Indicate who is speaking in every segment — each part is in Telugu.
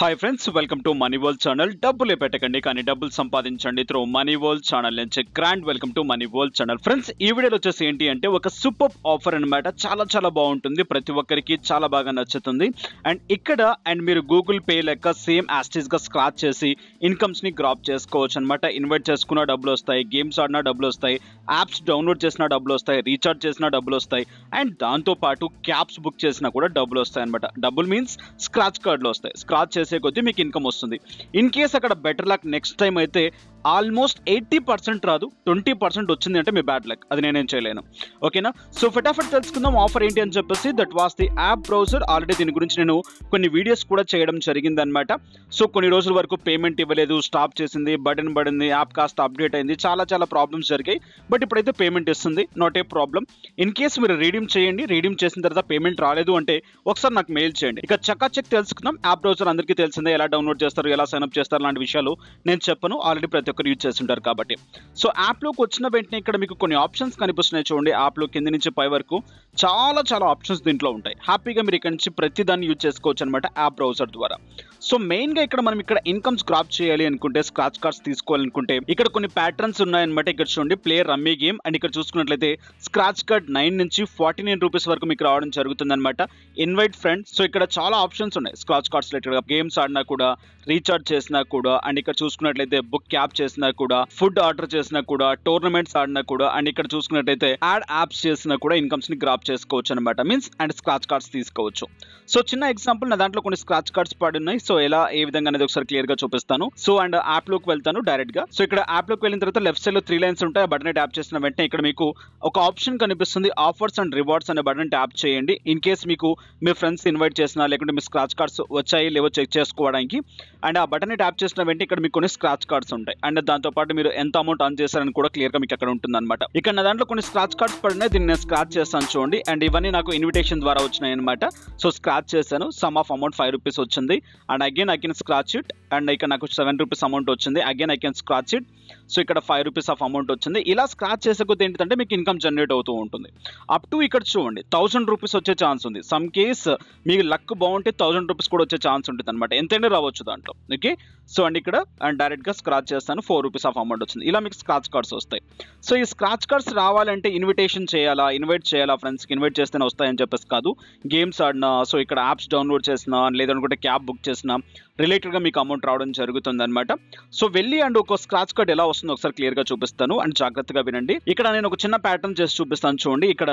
Speaker 1: Hi friends, welcome to money world channel. డబ్బులే పెట్టకండి కానీ డబ్బులు సంపాదించండి త్రూ మనీ వరల్డ్ ఛానల్ నుంచి grand welcome to money world channel. Friends, ఈ వీడియోలో వచ్చేసి ఏంటి అంటే ఒక సూపర్ ఆఫర్ అన్నమాట. చాలా బాగుంటుంది, ప్రతి ఒక్కరికి చాలా బాగా నచ్చుతుంది. అండ్ మీరు గూగుల్ పే లెక్క సేమ్ యాస్టీస్ గా స్క్రాచ్ చేసి ఇన్కమ్స్ ని గ్రాప్ చేసుకోవచ్చు అనమాట. ఇన్వైట్ చేసుకున్న డబ్బులు వస్తాయి, గేమ్స్ ఆడినా డబ్బులు వస్తాయి, యాప్స్ డౌన్లోడ్ చేసినా డబ్బులు వస్తాయి, రీఛార్జ్ చేసినా డబ్బులు వస్తాయి, అండ్ దాంతో పాటు క్యాబ్స్ బుక్ చేసినా కూడా డబ్బులు వస్తాయి అనమాట. డబ్బులు మీన్స్ స్క్రాచ్ కార్డులు వస్తాయి. స్క్రాచ్ చేసే కొద్దీ మీకు ఇన్కమ్ వస్తుంది. ఇన్ కేస్ అక్కడ బెటర్ లక్ నెక్స్ట్ టైం అయితే ఆల్మోస్ట్ 80% రాదు, 20% వచ్చింది అంటే మీ బ్యాడ్ లక్. అది నేనేం చేయలేను. ఓకేనా? సో ఫటాఫట్ తెలుసుకుందాం ఆఫర్ ఏంటి అని చెప్పేసి. That was the app browser. Already దీని గురించి నేను కొన్ని వీడియోస్ కూడా చేయడం జరిగింది అనమాట. సో కొన్ని రోజుల వరకు పేమెంట్ ఇవ్వలేదు, స్టాప్ చేసింది, బటన్ పడింది, యాప్ కాస్త అప్డేట్ అయింది, చాలా ప్రాబ్లమ్స్ జరిగాయి. బట్ ఇప్పుడైతే పేమెంట్ ఇస్తుంది, not a problem. In case మీరు రీడీమ్ చేయండి, రీడీమ్ చేసిన తర్వాత పేమెంట్ రాలేదు అంటే ఒకసారి నాకు మెయిల్ చేయండి. ఇక చకాచక్ తెలుసుకుందాం. యాప్ బ్రౌజర్ అందరికీ తెలిసిందే, ఎలా డౌన్లోడ్ చేస్తారు, ఎలా సైన్అప్ చేస్తారు లాంటి విషయాలు నేను చెప్పను. ఆల్రెడీ ప్రతి ఒక్కరు యూజ్ చేస్తుంటారు కాబట్టి. సో యాప్లోకి వచ్చిన వెంటనే ఇక్కడ మీకు కొన్ని ఆప్షన్స్ కనిపిస్తున్నాయి చూడండి. యాప్లో కింద నుంచి పై వరకు చాలా ఆప్షన్స్ దీంట్లో ఉంటాయి. హ్యాపీగా మీరు ఇక్కడ నుంచి ప్రతి దాన్ని యూజ్ చేసుకోవచ్చు అనమాట యాప్ బ్రౌజర్ ద్వారా. సో మెయిన్ గా ఇక్కడ మనం ఇక్కడ ఇన్కమ్స్ గ్రాప్ చేయాలి అనుకుంటే, స్క్రాచ్ కార్డ్స్ తీసుకోవాలనుకుంటే ఇక్కడ కొన్ని ప్యాటర్న్స్ ఉన్నాయన్నమాట. ఇక్కడ చూడండి, ప్లే రమ్మీ గేమ్. అండ్ ఇక్కడ చూసుకున్నట్లయితే స్క్రాచ్ కార్డ్ 9 నుంచి 49 రూపీస్ వరకు మీకు రావడం జరుగుతుంది అనమాట. Invite friends. సో ఇక్కడ చాలా ఆప్షన్స్ ఉన్నాయి స్క్రాచ్ కార్డ్స్ రిలేటెడ్ గా. గేమ్స్ ఆడినా కూడా, రీఛార్జ్ చేసినా కూడా, అండ్ ఇక్కడ చూసుకున్నట్లయితే బుక్ క్యాబ్ చేసినా కూడా, ఫుడ్ ఆర్డర్ చేసినా కూడా, టోర్నమెంట్స్ ఆడినా కూడా, అండ్ ఇక్కడ చూసుకున్నట్లయితే యాడ్ యాప్స్ చేసినా కూడా ఇన్కమ్స్ ని గ్రాప్ చేసుకోవచ్చు అనమాట. మీన్స్ అండ్ స్క్రాచ్ కార్డ్స్ తీసుకోవచ్చు. సో చిన్న ఎగ్జాంపుల్, నా దాంట్లో కొన్ని స్క్రాచ్ కార్డ్స్ పడున్నాయి. సో ఎలా ఏ విధంగా అనేది ఒకసారి క్లియర్ గా చూపిస్తాను. సో అండ్ యాప్ లోకి వెళ్తాను డైరెక్ట్ గా. సో ఇక్కడ యాప్ లోకి వెళ్ళిన తర్వాత లెఫ్ట్ సైడ్ లో 3 లైన్స్ ఉంటాయి. ఆ బటన్ ట్యాప్ చేసిన వెంటనే ఇక్కడ మీకు ఒక ఆప్షన్ కనిపిస్తుంది, ఆఫర్స్ అండ్ రివార్డ్స్ అనే బటన్ ట్యాప్ చేయండి. ఇన్ కేస్ మీకు మీ ఫ్రెండ్స్ ఇన్వైట్ చేసినా, లేకుంటే మీ స్క్రాచ్ కార్డ్స్ వచ్చాయి లేవో చెక్ చేసుకోవడానికి. అండ్ ఆ బటన్ ట్యాప్ చేసిన వెంటనే ఇక్కడ మీకు కొన్ని స్క్రాచ్ కార్డ్స్ ఉంటాయి. అండ్ దాంతో పాటు మీరు ఎంత అమౌంట్ అర్న్ చేశారని కూడా క్లియర్ గా మీకు అక్కడ ఉంటుంది అనమాట. ఇక్కడ నా దాంట్లో కొన్ని స్క్రాచ్ కార్డ్స్ పడినాయి, దీన్ని నేను స్క్రాచ్ చేస్తాను చూడండి. అండ్ ఇవన్నీ నాకు ఇన్విటేషన్ ద్వారా వచ్చినాయి అనమాట. సో స్క్రాచ్ చేశాను, సమ్ ఆఫ్ అమౌంట్ 5 రూపీస్ వచ్చింది. And again I can scratch it. And ఇక్కడ నాకు 7 రూపీస్ అమౌంట్ వచ్చింది. Again I can scratch it. So ఇక్కడ 5 రూపీస్ ఆఫ్ అమౌంట్ వచ్చింది. ఇలా స్క్రాచ్ చేసే కొద్ది ఏంటంటే మీకు ఇన్కమ్ జనరేట్ అవుతూ ఉంటుంది. అప్ టు ఇక్కడ చూడండి 1000 రూపీస్ వచ్చే ఛాన్స్ ఉంది. సమ్ కేస్ మీకు లక్ బాగుంటే 1000 రూపీస్ కూడా వచ్చే ఛాన్స్ ఉంటుంది అనమాట. ఎంతైనా రావచ్చు దాంట్లో. ఓకే? సో అండ్ ఇక్కడ డైరెక్ట్ గా స్క్రాచ్ చేస్తాను, 4 రూపీస్ ఆఫ్ అమౌంట్ వచ్చింది. ఇలా మీకు స్క్రాచ్ కార్డ్స్ వస్తాయి. సో ఈ స్క్రాచ్ కార్డ్స్ రావాలంటే ఇన్విటేషన్ చేయాలా, ఇన్వైట్ చేయాలా, ఫ్రెండ్స్కి ఇన్వైట్ చేస్తేనే వస్తాయని చెప్పేసి కాదు. గేమ్స్ ఆడినా, సో ఇక్కడ యాప్స్ డౌన్లోడ్ చేసినా, లేదనుకుంటే క్యాబ్ బుక్ చేసినా రిలేటెడ్ గా మీకు అమౌంట్ రావడం జరుగుతుంది అనమాట. సో వెళ్ళి అండ్ ఒక స్క్రాచ్ కార్డ్ ఎలా వస్తుందో ఒకసారి క్లియర్ గా చూపిస్తాను. అండ్ జాగ్రత్తగా వినండి. ఇక్కడ నేను ఒక చిన్న ప్యాటర్న్ చేసి చూపిస్తాను చూడండి. ఇక్కడ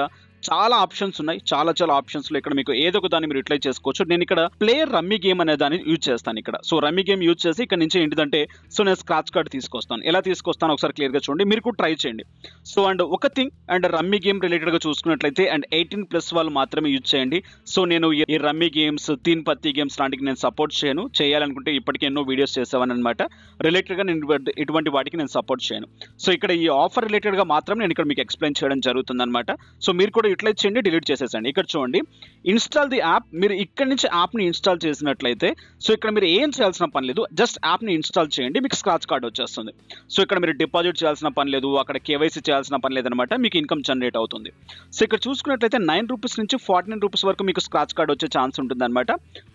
Speaker 1: చాలా ఆప్షన్స్ ఉన్నాయి. చాలా ఆప్షన్స్ లో ఇక్కడ మీకు ఏదో ఒక దాన్ని మీరు యూటిలైజ్ చేసుకోవచ్చు. నేను ఇక్కడ ప్లే రమ్మీ గేమ్ అనే దాన్ని యూజ్ చేస్తాను ఇక్కడ. సో రమ్మీ గేమ్ యూజ్ చేసి ఇక్కడ నుంచి ఏంటిదంటే, సో నేను స్క్రాచ్ కార్డ్ తీసుకొస్తాను. ఎలా తీసుకొస్తాను ఒకసారి క్లియర్ గా చూడండి, మీరు కూడా ట్రై చేయండి. సో అండ్ ఒక thing, and rummy game related గా చూసుకున్నట్లయితే అండ్ 18+ వాళ్ళు మాత్రమే యూజ్ చేయండి. సో నేను ఈ రమ్మీ గేమ్స్, తీన్ పత్తి గేమ్స్ లాంటివి నేను సపోర్ట్ చేయను. చేయాలనుకుంటే ఇప్పటికే ఎన్నో వీడియోస్ చేసావని అనమాట. రిలేటెడ్ గా నేను ఇటువంటి వాటికి నేను సపోర్ట్ చేయను. సో ఇక్కడ ఈ ఆఫర్ రిలేటెడ్ గా మాత్రం నేను ఇక్కడ మీకు ఎక్స్ప్లెయిన్ చేయడం జరుగుతుంది అనమాట. సో మీరు కూడా యూటిలైజ్ చేయండి, డిలీట్ చేసేసండి. ఇక్కడ చూడండి, ఇన్స్టాల్ ది యాప్. మీరు ఇక్కడ నుంచి యాప్ ని ఇన్స్టాల్ చేసినట్లయితే, సో ఇక్కడ మీరు ఏం చేయాల్సిన పని లేదు, జస్ట్ యాప్ ని ఇన్స్టాల్ చేయండి, మీకు స్క్రాచ్ కార్డ్ వచ్చేస్తుంది. సో ఇక్కడ మీరు డిపాజిట్ చేయాల్సిన పని లేదు, అక్కడ కేవైసీ చేయాల్సిన పని లేదనమాట. మీకు ఇన్కమ్ జనరేట్ అవుతుంది. సో ఇక్కడ చూసుకున్నట్లయితే 9 రూపీస్ నుంచి 49 రూపీస్ వరకు మీకు స్క్రాచ్ కార్డ్ వచ్చే ఛాన్స్ ఉంటుంది అనమాట.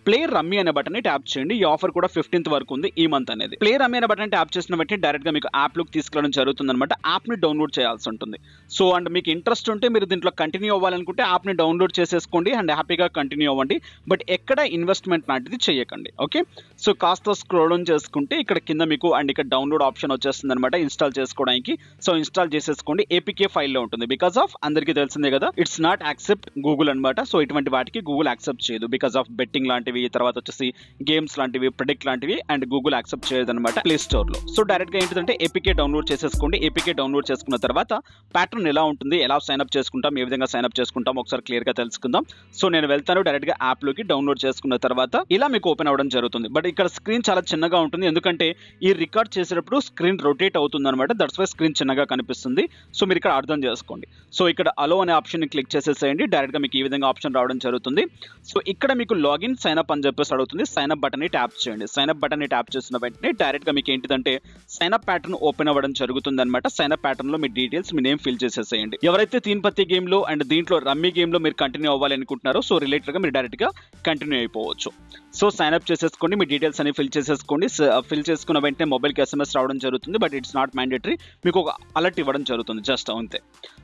Speaker 1: ప్లే రమ్మీ అనే బటన్ ని ట్యాప్ చేయండి. ఈ ఆఫర్ కూడా 15th వరకు ఉంది ఈ మంత్ అనేది. ప్లే రమ్మీ అనే బటన్ ట్యాప్ చేసిన వెంటనే డైరెక్ట్ గా మీకు యాప్ లోకి తీసుకెళ్ళడం జరుగుతుంది అనమాట. యాప్ ని డౌన్లోడ్ చేయాల్సి ఉంటుంది. సో అండ్ మీకు ఇంట్రెస్ట్ ఉంటే మీరు దీంట్లో కంటిన్యూ అవ్వాలనుకుంటే యాప్ ని డౌన్లోడ్ చేసేసుకోండి అండ్ హ్యాపీగా కంటిన్యూ అవ్వండి. బట్ ఎక్కడ ఇన్వెస్ట్మెంట్ లాంటిది చేయకండి. ఓకే? సో కాస్త స్క్రోల్ డౌన్ చేసుకుంటే ఇక్కడ కింద మీకు అండ్ ఇక్కడ డౌన్లోడ్ ఆప్షన్ వచ్చేస్తుంది అనమాట ఇన్స్టాల్ చేసుకోవడానికి. సో ఇన్స్టాల్ చేసేసుకోండి. ఏపీకే ఫైల్లో ఉంటుంది. బికాస్ ఆఫ్ అందరికీ తెలిసిందే కదా, ఇట్స్ నాట్ యాక్సెప్ట్ గూగుల్ అనమాట. సో ఇటువంటి వాటికి గూగుల్ యాక్సెప్ట్ చేయదు. బికాస్ ఆఫ్ బెట్టింగ్ లాంటివి, తర్వాత వచ్చేసి గేమ్స్ లాంటివి, ప్రెడిక్ట్ లాంటివి అండ్ గూగుల్ యాక్సెప్ట్ చేయదు అనమాట ప్లే స్టోర్ లో. సో డైరెక్ట్ గా ఏంటంటే ఏపీకే డౌన్లోడ్ చేసేసుకోండి. ఏపీకే డౌన్లోడ్ చేసుకున్న తర్వాత ప్యాటర్న్ ఎలా ఉంటుంది, ఎలా సైన్అప్ చేసుకుంటాం, ఏ విధంగా సైన్అప్ చేసుకుంటాం ఒకసారి క్లియర్ గా తెలుసుకుందాం. సో నేను వెళ్తాను డైరెక్ట్ గా యాప్ లోకి. డౌన్లోడ్ చేసుకున్న తర్వాత ఇలా మీకు ఓపెన్ అవ్వడం జరుగుతుంది. బట్ ఇక్కడ స్క్రీన్ చాలా చిన్నగా ఉంటుంది, ఎందుకంటే ఈ రికార్డ్ చేసేటప్పుడు స్క్రీన్ రొటేట్ అవుతుంది అనమాట. దట్స్ వై స్క్రీన్ చిన్నగా కనిపిస్తుంది. సో మీరు ఇక్కడ అర్థం చేసుకోండి. సో ఇక్కడ అలో అనే ఆప్షన్ ని క్లిక్ చేసేసేయండి. డైరెక్ట్ గా మీకు ఈ విధంగా ఆప్షన్ రావడం జరుగుతుంది. సో ఇక్కడ మీకు లాగిన్ సైన్ అప్ అని చెప్పేసి అడుగుతుంది. సైన్ అప్ బటన్ ని ట్యాప్ చేయండి. సైన్ అప్ బటన్ ని ట్యాప్ చేసిన వెంటనే డైరెక్ట్ గా మీకు ఏంటిదంటే సైన్ అప్ ప్యాటర్న్ ఓపెన్ అవ్వడం జరుగుతుంది అనమాట. సైన్ అప్ ప్యాటర్న్ లో మీ డీటెయిల్స్, మీ నేమ్ ఫిల్ చేసేసేయండి. ఎవరైతే తీన్ పత్తి గేమ్ లో అండ్ దీంట్లో రమ్మీ గేమ్ లో మీరు కంటిన్యూ అవ్వాలి అనుకుంటున్నారో సో రిలేటెడ్ గా మీరు డైరెక్ట్ గా కంటిన్యూ అయిపోవచ్చు. సో సైన్ అప్ చేసేసుకోండి, మీ డీటెయిల్స్ అన్ని ఫిల్ చేసేసుకోండి. ఫిల్ చేసుకున్న వెంటనే మొబైల్కి SMS రావడం జరుగుతుంది. బట్ ఇట్స్ నాట్ మ్యాండేటరీ, మీకు ఒక అలర్ట్ ఇవ్వడం జరుగుతుంది జస్ట్ అంతే.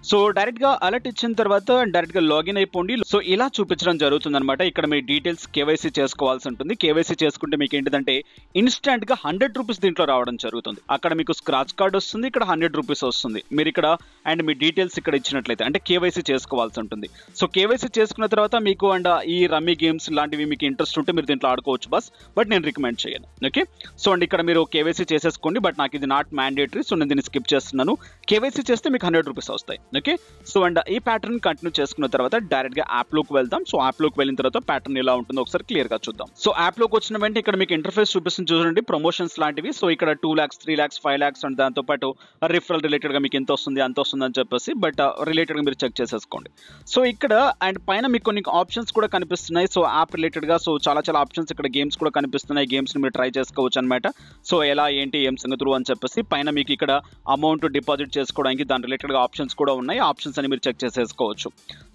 Speaker 1: సో డైరెక్ట్ గా అలర్ట్ ఇచ్చిన తర్వాత డైరెక్ట్ గా లాగిన్ అయిపోండి. సో ఇలా చూపించడం జరుగుతుంది అనమాట. ఇక్కడ మీ డీటెయిల్స్ కేవైసీ చేసుకోవాల్సి ఉంటుంది. కేవైసీ చేసుకుంటే మీకు ఏంటిదంటే ఇన్స్టెంట్ గా 100 రూపీస్ దీంట్లో రావడం జరుగుతుంది. అక్కడ మీకు స్క్రాచ్ కార్డ్ వస్తుంది, ఇక్కడ 100 రూపీస్ వస్తుంది. మీరు ఇక్కడ అండ్ మీ డీటెయిల్స్ ఇక్కడ ఇచ్చినట్లయితే అంటే కేవైసీ చేసుకోవాల్సి ఉంటుంది. సో కేవైసీ చేసుకున్న తర్వాత మీకు అండ్ ఈ రమ్మీ గేమ్స్ లాంటివి మీకు ఇంట్రెస్ట్ ఉంటే మీరు దీంట్లో ఆడుకోవచ్చు బట్ నేను రికమెండ్ చేయను. ఓకే, సో అండ్ ఇక్కడ మీరు కేవైసీ చేసేసుకోండి. బట్ నాకు ఇది నాట్ మ్యాండేటరీ, సో నేను దీన్ని స్కిప్ చేస్తున్నాను. కేవైసీ చేస్తే మీకు 100 రూపీస్ వస్తాయి. ఓకే, సో అండ్ ఈ ప్యాటర్న్ కంటిన్యూ చేసుకున్న తర్వాత డైరెక్ట్ గా యాప్ లోకి వెళ్దాం. సో యాప్ లోకి వెళ్ళిన తర్వాత ప్యాటర్న్ ఎలా ఉంటుందో ఒకసారి క్లియర్ గా చూద్దాం. సో యాప్ లోకి వచ్చిన వెంటనే ఇక్కడ మీకు ఇంటర్ఫేస్ చూపిస్తుంది చూడండి, ప్రమోషన్స్ లాంటివి. సో ఇక్కడ 2 lakhs 3 lakhs 5 lakhs అండ్ దాంతో పాటు రిఫరల్ రిలేటెడ్ గా మీకు ఎంత వస్తుంది అంత వస్తుంది అని చెప్పేసి బట్ రిలేటెడ్ గా మీరు చెక్ చేసేసుకోండి. సో ఇక్కడ అండ్ పైన మీకు కొన్ని ఆప్షన్స్ కూడా కనిపిస్తున్నాయి. సో యాప్ రిలేటెడ్ గా సో చాలా ఆప్షన్స్ ఇక్కడ గేమ్స్ కూడా కనిపిస్తున్నాయి. గేమ్స్ ని మీరు ట్రై చేసుకోవచ్చు అనమాట. సో ఎలా ఏంటి ఏం సంగతులు అని చెప్పేసి పైన మీకు ఇక్కడ అమౌంట్ డిపాజిట్ చేసుకోవడానికి దాని రిలేటెడ్ గా ఆప్షన్స్ కూడా ఉన్నాయి. ఆప్షన్స్ అని మీరు చెక్ చేసేసుకోవచ్చు.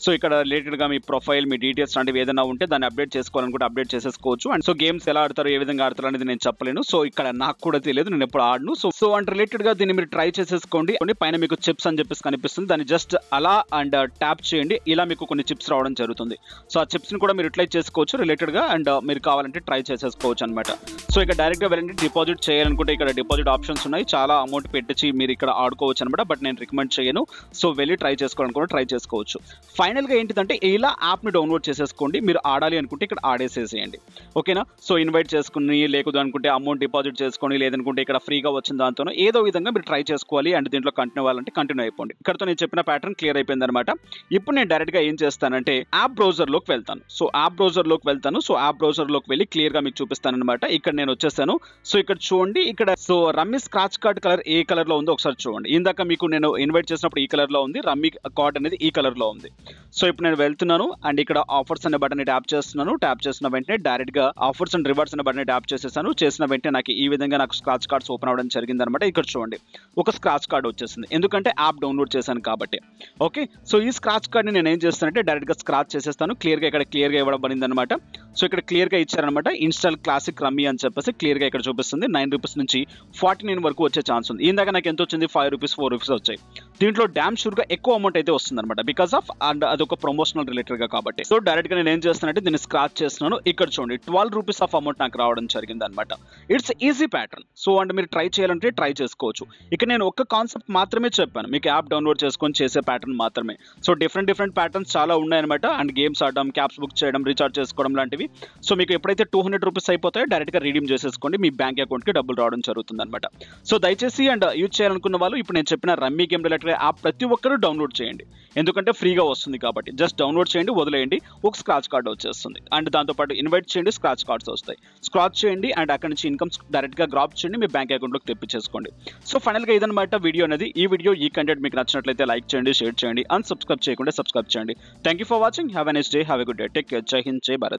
Speaker 1: సో ఇక్కడ రిలేటెడ్ గా మీ ప్రొఫైల్, మీ డీటెయిల్స్ లాంటివి ఏదైనా ఉంటే దాన్ని అప్డేట్ చేసుకోవాలనుకుంటే అప్డేట్ చేసేసుకోవచ్చు. అండ్ సో గేమ్స్ ఎలా ఆడతారు, ఏ విధంగా ఆడతారు అనేది నేను చెప్పలేను. సో ఇక్కడ నాకు కూడా తెలియదు, నేను ఎప్పుడు ఆడను. సో అండ్ రిలేటెడ్ గా దీన్ని మీరు ట్రై చేసేసుకోండి. పైన మీకు చిప్స్ అని చెప్పేసి కనిపిస్తుంది, దాన్ని జస్ట్ అలా అండ్ ట్యాప్ చేయండి. ఇలా మీకు కొన్ని చిప్స్ రావడం జరుగుతుంది. సో ఆ చిప్స్ ని కూడా మీరు యూటిలైజ్ చేసుకోవచ్చు రిలేటెడ్ గా అండ్ మీరు కావాలంటే ట్రై చేసేసుకోవచ్చు అనమాట. సో ఇక్కడ డైరెక్ట్ గా వెళ్ళండి, డిపాజిట్ చేయాలనుకుంటే ఇక్కడ డిపాజిట్ ఆప్షన్స్ ఉన్నాయి. చాలా అమౌంట్ పెట్టించి మీరు ఇక్కడ ఆడుకోవచ్చు అనమాట. బట్ నేను రికమెండ్ చేయను. సో వెళ్ళి ట్రై చేసుకోవాలనుకుంటే ట్రై చేసుకోవచ్చు. ఫైనల్ గా ఏంటిదంటే ఇలా యాప్ ని డౌన్లోడ్ చేసేసుకోండి. మీరు ఆడాలి అనుకుంటే ఇక్కడ ఆడేసేసేయండి. ఓకేనా, సో ఇన్వైట్ చేసుకుని లేకపోతే అనుకుంటే అమౌంట్ డిపాజిట్ చేసుకొని లేదనుకుంటే ఇక్కడ ఫ్రీగా వచ్చిన దాంతో ఏదో విధంగా మీరు ట్రై చేసుకోవాలి అండ్ దీంట్లో కంటిన్యూ అవ్వాలంటే కంటిన్యూ అయిపోండి. ఇక్కడతో నేను చెప్పిన ప్యాటర్న్ క్లియర్ అయిపోయింది అనమాట. ఇప్పుడు నేను డైరెక్ట్ గా ఏం చేస్తానంటే యాప్ బ్రౌజర్ లోకి వెళ్తాను. సో యాప్ బ్రౌజర్ లోకి వెళ్తాను. సో యాప్ బ్రౌజర్ లోకి వెళ్ళి క్లియర్ గా మీకు చూపిస్తాను అనమాట. ఇక్కడ నేను వచ్చేసాను. సో ఇక్కడ చూడండి, ఇక్కడ so rummy scratch card colour ఏ కలర్ లో ఉందో ఒకసారి చూడండి. ఇందాక మీకు నేను ఇన్వైట్ చేసినప్పుడు ఈ కలర్ లో ఉంది, రమ్మీ కార్డ్ అనేది ఈ కలర్ లో ఉంది. సో ఇప్పుడు నేను వెళ్తున్నాను అండ్ ఇక్కడ ఆఫర్స్ అనే బటన్ ని ట్యాప్ చేస్తున్నాను. ట్యాప్ చేసిన వెంటనే డైరెక్ట్ గా ఆఫర్స్ అండ్ రివార్డ్స్ అనే బటన్ ని ట్యాప్ చేసేసాను. చేసిన వెంటనే నాకు ఈ విధంగా నాకు స్క్రాచ్ కార్డ్స్ ఓపెన్ అవ్వడం జరిగింది అనమాట. ఇక్కడ చూడండి ఒక స్క్రాచ్ కార్డ్ వచ్చేసింది, ఎందుకంటే యాప్ డౌన్లోడ్ చేశాను కాబట్టి. ఓకే, సో ఈ స్క్రాచ్ కార్డ్ ని నేను ఏం చేస్తానంటే డైరెక్ట్ గా స్క్రాచ్ చేసేస్తాను. క్లియర్ గా ఇక్కడ క్లియర్ గా ఇవ్వబడింది అనమాట. సో ఇక్కడ క్లియర్ గా ఇచ్చారనమాట, ఇన్స్టాల్ క్లాసిక్ రమ్మీ అని చెప్పేసి క్లియర్ గా ఇక్కడ చూపిస్తుంది. 9 రూపీస్ నుంచి 49 వరకు వచ్చే ఛాన్స్ ఉంది. ఇందాక నాకు ఎంత వచ్చింది, 5 రూపీస్ 4 రూపీస్ వచ్చాయి. దీంట్లో డామ్ షూర్ గా ఎక్కువ అమౌంట్ అయితే వస్తుంది అనమాట, బికాస్ ఆఫ్ అండ్ అదొక ప్రమోషనల్ రిలేటెడ్ గా కాబట్టి. సో డైరెక్ట్ గా నేను ఏం చేస్తానంటే దీన్ని స్క్రాచ్ చేస్తున్నాను. ఇక్కడ చూడండి 12 రూపీస్ ఆఫ్ అమౌంట్ నాకు రావడం జరిగింది అనమాట. It's easy pattern. So and మీరు ట్రై చేయాలంటే ట్రై చేసుకోవచ్చు. ఇక నేను ఒక్క కాన్సెప్ట్ మాత్రమే చెప్పాను, మీకు యాప్ డౌన్లోడ్ చేసుకొని చేసే ప్యాటర్న్ మాత్రమే. సో డిఫరెంట్ ప్యాటర్న్స్ చాలా ఉన్నాయన్నమాట. అండ్ గేమ్స్ ఆడడం, క్యాప్స్ బుక్ చేయడం, రీఛార్జ్ చేసుకోవడం లాంటివి. సో మీకు ఎప్పుడైతే 200 రూపీస్ అయిపోతాయో డైరెక్ట్ గా రీడీమ్ చేసేసుకోండి, మీ బ్యాంక్ అకౌంట్ కి డబ్బులు రావడం జరుగుతుంది అనమాట. సో దయచేసి అండ్ యూజ్ చేయాలనుకున్న వాళ్ళు ఇప్పుడు నేను చెప్పిన రమ్మీ గేమ్ రిలేటెడ్ యాప్ ప్రతి ఒక్కరూ డౌన్లోడ్ చేయండి, ఎందుకంటే ఫ్రీగా వస్తుంది కాబట్టి. జస్ట్ డౌన్లోడ్ చేయండి, వదిలేయండి, ఒక స్క్రాచ్ కార్డ్ వచ్చేస్తుంది. అండ్ దాంతోపాటు ఇన్వైట్ చేయండి, స్క్రాచ్ కార్డ్స్ వస్తాయి. స్క్రాచ్ చేయండి అండ్ అక్కడ నుంచి ఇన్కమ్స్ డైరెక్ట్ గా గ్రాప్ చేయండి, మీ బ్యాంక్ అకౌంట్లోకి తెప్పించేసుకోండి. సో ఫైనల్ గా ఇదన్నమాట వీడియో అనేది. ఈ వీడియో ఈ కంటెంట్ మీకు నచ్చినట్లయితే లైక్ చేయండి, షేర్ చేయండి, అండ్ సబ్స్క్రైబ్ చేయకుండా సబ్స్క్రైబ్ చేయండి. Thank you for watching. Have a nice day, have a good day, take care, జై హింద్, జై భారత్.